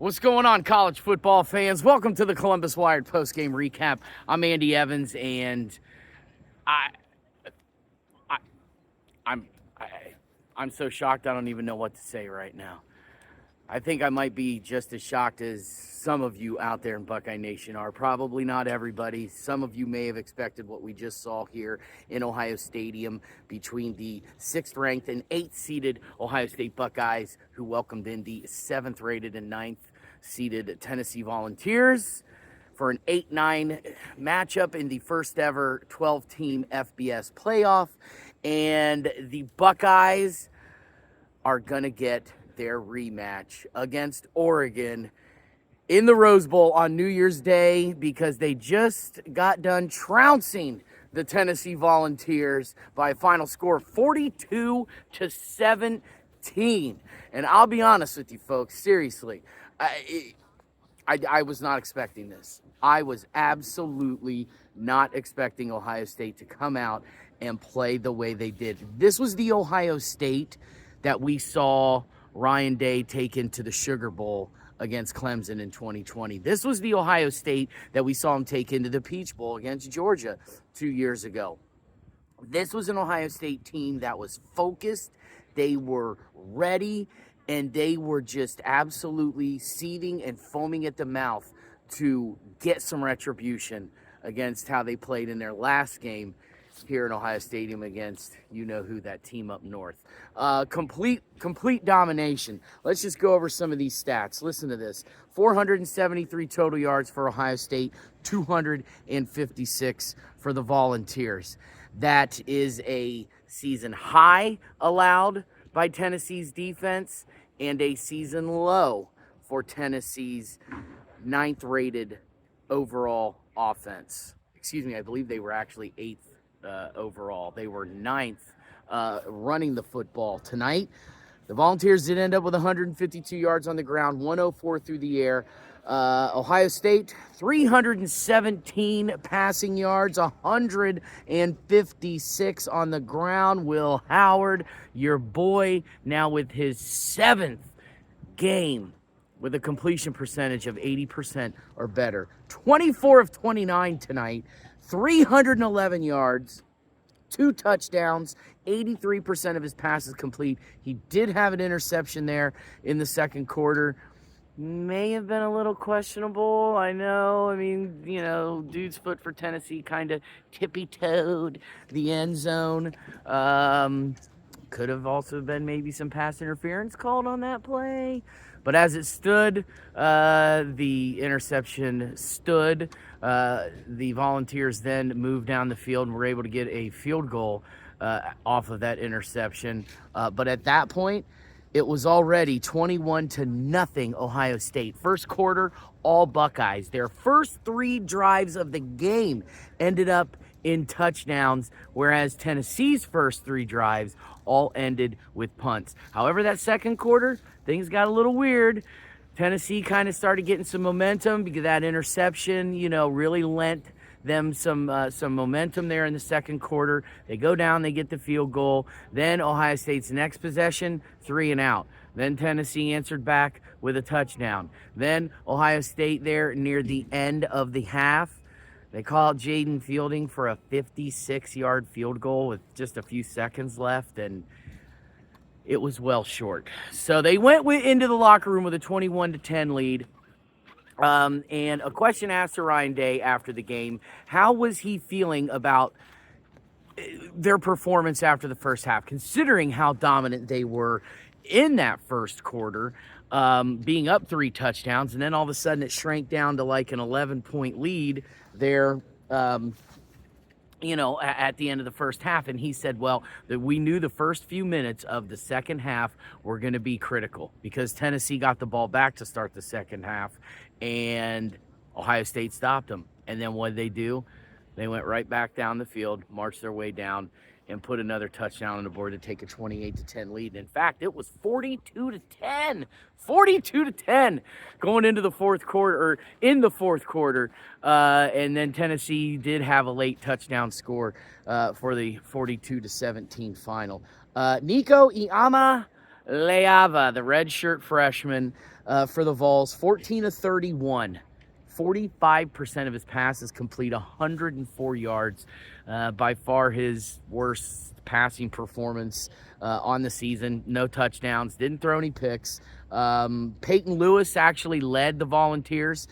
What's going on, college football fans? Welcome to the Columbus Wired postgame recap. I'm Andy Evans, and I, I, I'm, I, I'm so shocked. I don't even know what to say right now. I think I might be just as shocked as some of you out there in Buckeye Nation are. Probably not everybody. Some of you may have expected what we just saw here in Ohio Stadium between the 6th-ranked and 8th-seeded Ohio State Buckeyes, who welcomed in the 7th-rated and 9th-seeded Tennessee Volunteers for an 8-9 matchup in the first-ever 12-team FBS playoff. And the Buckeyes are going to get their rematch against Oregon in the Rose Bowl on New Year's Day because they just got done trouncing the Tennessee Volunteers by a final score of 42-17. And I'll be honest with you folks, seriously, I was not expecting this. I was absolutely not expecting Ohio State to come out and play the way they did. This was the Ohio State that we saw Ryan Day take into the Sugar Bowl against Clemson in 2020. This was the Ohio State that we saw him take into the Peach Bowl against Georgia 2 years ago. This was an Ohio State team that was focused, they were ready, and they were just absolutely seething and foaming at the mouth to get some retribution against how they played in their last game here in Ohio Stadium against you-know-who, that team up north. Complete domination. Let's just go over some of these stats. Listen to this. 473 total yards for Ohio State, 256 for the Volunteers. That is a season high allowed by Tennessee's defense and a season low for Tennessee's 9th-rated overall offense. Excuse me, I believe they were actually 8th overall. They were 9th running the football tonight. The Volunteers did end up with 152 yards on the ground, 104 through the air. Ohio State, 317 passing yards, 156 on the ground. Will Howard, your boy, now with his 7th game with a completion percentage of 80% or better. 24 of 29 tonight. 311 yards, 2 touchdowns, 83% of his passes complete. He did have an interception there in the second quarter. May have been a little questionable, I know. I mean, dude's foot for Tennessee kind of tippy-toed the end zone. Could have also been maybe some pass interference called on that play. But as it stood, the interception stood. The Volunteers then moved down the field and were able to get a field goal off of that interception. But at that point, it was already 21-0 Ohio State. First quarter, all Buckeyes. Their first 3 drives of the game ended up in touchdowns, whereas Tennessee's first 3 drives all ended with punts. However, that second quarter, things got a little weird. Tennessee kind of started getting some momentum because that interception, really lent them some momentum there in the second quarter. They go down, they get the field goal. Then Ohio State's next possession, 3 and out. Then Tennessee answered back with a touchdown. Then Ohio State there near the end of the half, they call out Jaden Fielding for a 56-yard field goal with just a few seconds left, and it was well short. So they went into the locker room with a 21-10 lead. And a question asked to Ryan Day after the game, how was he feeling about their performance after the first half, considering how dominant they were in that first quarter, being up 3 touchdowns, and then all of a sudden it shrank down to like an 11-point lead there, at the end of the first half. And he said, well, that we knew the first few minutes of the second half were going to be critical because Tennessee got the ball back to start the second half, and Ohio State stopped them. And then what did they do? They went right back down the field, marched their way down, and put another touchdown on the board to take a 28-10 lead. In fact, it was 42-10 going into the fourth quarter, and then Tennessee did have a late touchdown score for the 42-17 final. Nico Iama Leava, the redshirt freshman for the Vols, 14 of 31. 45% of his passes complete, 104 yards. By far his worst passing performance on the season. No touchdowns, didn't throw any picks. Peyton Lewis actually led the Volunteers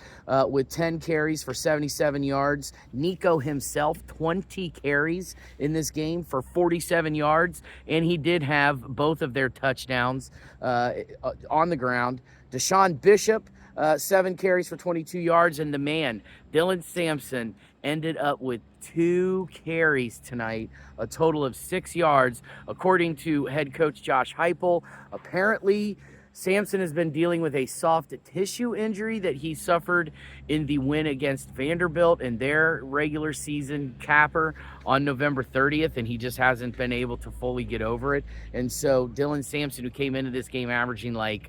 with 10 carries for 77 yards. Nico himself, 20 carries in this game for 47 yards, and he did have both of their touchdowns on the ground. Deshaun Bishop, 7 carries for 22 yards, and the man, Dylan Sampson, ended up with 2 carries tonight, a total of 6 yards. According to head coach Josh Heupel, apparently Sampson has been dealing with a soft tissue injury that he suffered in the win against Vanderbilt in their regular season capper on November 30th, and he just hasn't been able to fully get over it. And so Dylan Sampson, who came into this game averaging like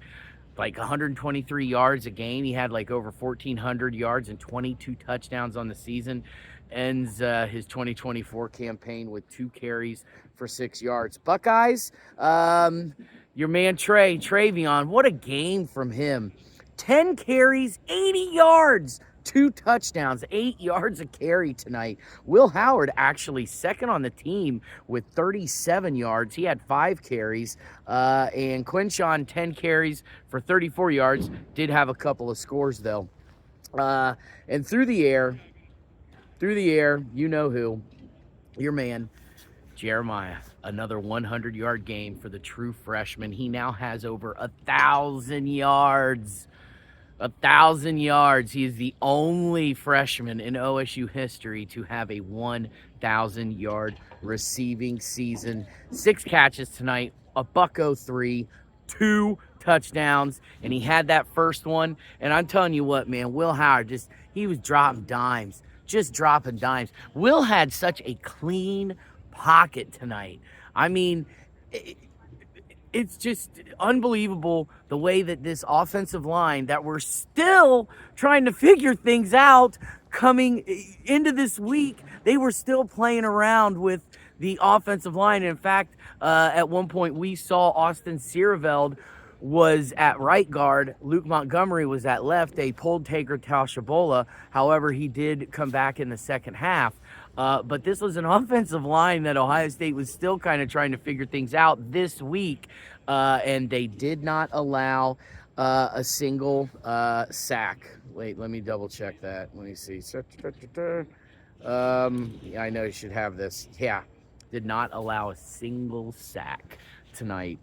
123 yards a game. He had like over 1,400 yards and 22 touchdowns on the season. Ends his 2024 campaign with 2 carries for 6 yards. Buckeyes, your man Travion, what a game from him. 10 carries, 80 yards. 2 touchdowns, 8 yards a carry tonight. Will Howard actually second on the team with 37 yards. He had 5 carries. And Quinshawn, 10 carries for 34 yards. Did have a couple of scores, though. And through the air, you know who. Your man, Jeremiah. Another 100-yard game for the true freshman. He now has over 1,000 yards. 1,000 yards. He is the only freshman in OSU history to have a 1,000-yard receiving season. 6 catches tonight, a $103, 2 touchdowns, and he had that first one. And I'm telling you what, man, Will Howard, he was dropping dimes, just dropping dimes. Will had such a clean pocket tonight. I mean, it's just unbelievable the way that this offensive line, that we're still trying to figure things out coming into this week, they were still playing around with the offensive line. In fact, at one point we saw Austin Siereveld was at right guard, Luke Montgomery was at left. They pulled Taker Taushabola. However, he did come back in the second half. But this was an offensive line that Ohio State was still kind of trying to figure things out this week, and they did not allow a single sack. Wait, let me double check that. Let me see. Yeah, I know you should have this. Yeah, did not allow a single sack tonight.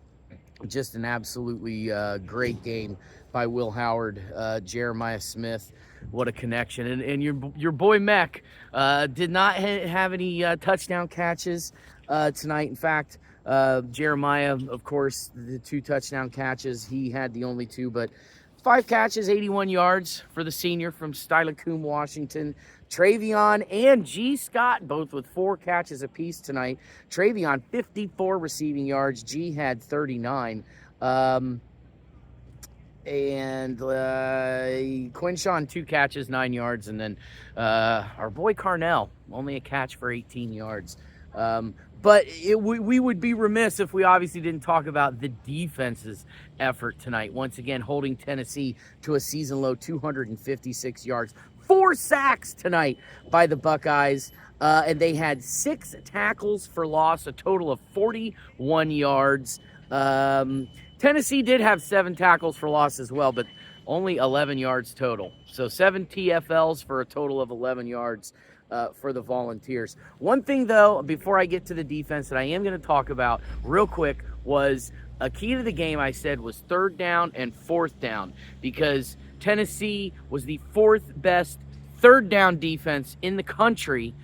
Just an absolutely great game by Will Howard. Jeremiah Smith, what a connection. And your boy Mech did not have any touchdown catches tonight. In fact, Jeremiah, of course, the 2 touchdown catches, he had the only 2, but 5 catches, 81 yards for the senior from Steilacoom, Washington. Travion and G. Scott, both with 4 catches apiece tonight. Travion, 54 receiving yards. G had 39. And Quinshawn, 2 catches, 9 yards. And then our boy Carnell, only a catch for 18 yards. But we would be remiss if we obviously didn't talk about the defense's effort tonight. Once again, holding Tennessee to a season-low 256 yards. 4 sacks tonight by the Buckeyes, and they had 6 tackles for loss, a total of 41 yards. Tennessee did have 7 tackles for loss as well, but only 11 yards total. So 7 TFLs for a total of 11 yards for the Volunteers. One thing, though, before I get to the defense that I am going to talk about real quick was a key to the game, I said, was 3rd down and 4th down, because Tennessee was the 4th best 3rd down defense in the country,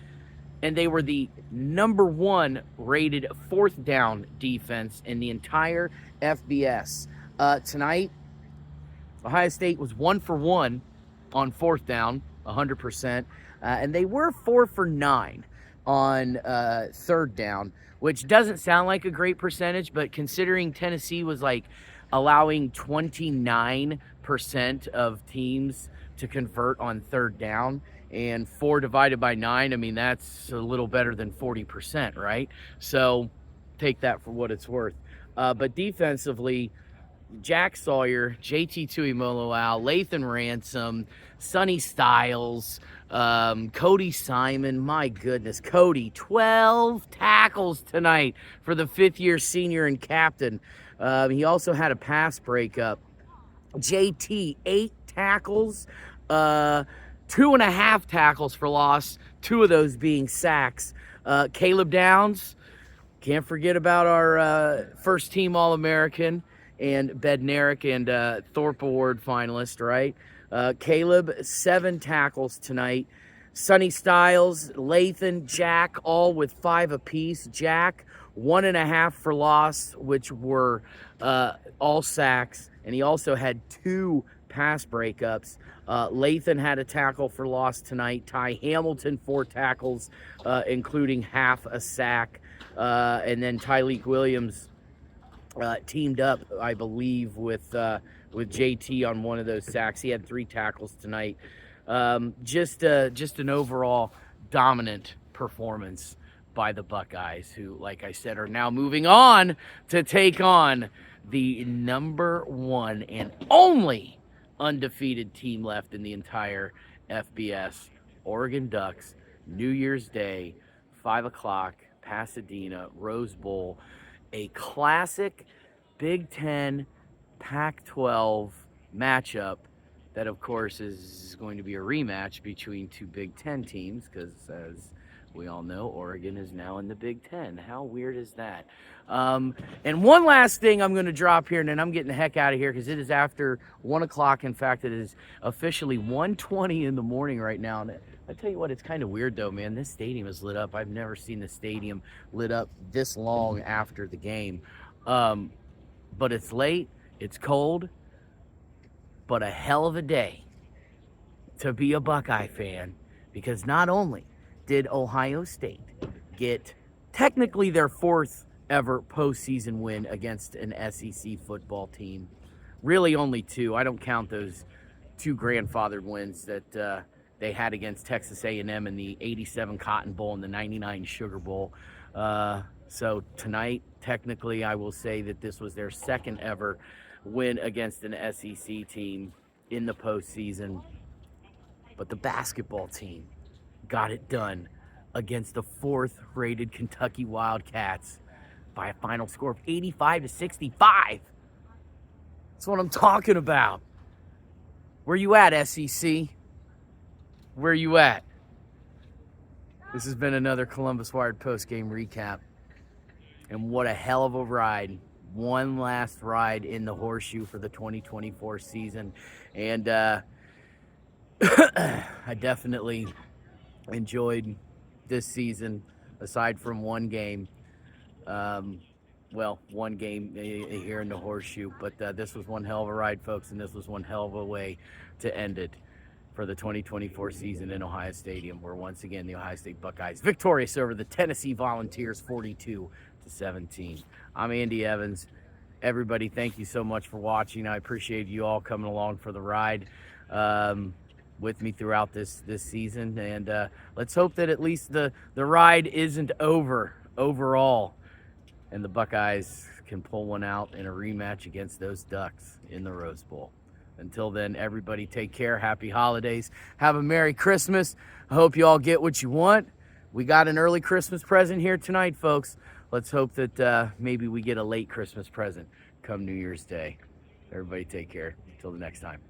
and they were the number 1 rated 4th down defense in the entire FBS. Tonight, Ohio State was 1 for 1 on 4th down, 100%, and they were 4 for 9 on 3rd down, which doesn't sound like a great percentage, but considering Tennessee was like allowing 29% of teams to convert on 3rd down, and 4 divided by 9, I mean, that's a little better than 40%, right? So take that for what it's worth. But defensively, Jack Sawyer, JT Tuimoloau, Lathan Ransom, Sonny Styles, Cody Simon. My goodness, Cody, 12 tackles tonight for the fifth-year senior and captain. He also had a pass breakup. JT, 8 tackles, 2.5 tackles for loss, 2 of those being sacks. Caleb Downs, can't forget about our first-team All-American and Bednarik and Thorpe Award finalist, right? Caleb, 7 tackles tonight. Sonny Styles, Lathan, Jack, all with 5 apiece. Jack, 1.5 for loss, which were all sacks. And he also had 2 pass breakups. Lathan had a tackle for loss tonight. Ty Hamilton, 4 tackles, including half a sack. And then Tyleek Williams teamed up, I believe, with JT on one of those sacks. He had 3 tackles tonight. Just an overall dominant performance by the Buckeyes, who, like I said, are now moving on to take on the number 1 and only undefeated team left in the entire FBS, Oregon Ducks. New Year's Day, 5 o'clock, Pasadena, Rose Bowl, a classic Big Ten, Pac-12 matchup that, of course, is going to be a rematch between 2 Big Ten teams because, as we all know, Oregon is now in the Big Ten. How weird is that? And one last thing I'm going to drop here, and then I'm getting the heck out of here because it is after 1 o'clock. In fact, it is officially 1:20 in the morning right now. And I tell you what, it's kind of weird, though, man. This stadium is lit up. I've never seen the stadium lit up this long after the game. But it's late. It's cold. But a hell of a day to be a Buckeye fan, because not only did Ohio State get technically their 4th ever postseason win against an SEC football team, really only 2. I don't count those 2 grandfathered wins that they had against Texas A&M in the 87 Cotton Bowl and the 99 Sugar Bowl. So tonight, technically, I will say that this was their 2nd ever win against an SEC team in the postseason. But the basketball team got it done against the 4th rated Kentucky Wildcats by a final score of 85-65. That's what I'm talking about. Where you at, SEC? Where you at? This has been another Columbus Wired postgame recap. And what a hell of a ride. One last ride in the horseshoe for the 2024 season. And I definitely enjoyed this season, aside from one game. One game here in the horseshoe. But this was one hell of a ride, folks, and this was one hell of a way to end it for the 2024 season in Ohio Stadium, where once again the Ohio State Buckeyes victorious over the Tennessee Volunteers 42-17. I'm Andy Evans. Everybody, thank you so much for watching. I appreciate you all coming along for the ride with me throughout this season, and let's hope that at least the ride isn't over overall, and the Buckeyes can pull one out in a rematch against those Ducks in the Rose Bowl. Until then, everybody take care. Happy holidays. Have a Merry Christmas. I hope you all get what you want. We got an early Christmas present here tonight, folks. Let's hope that maybe we get a late Christmas present come New Year's Day. Everybody take care. Until the next time.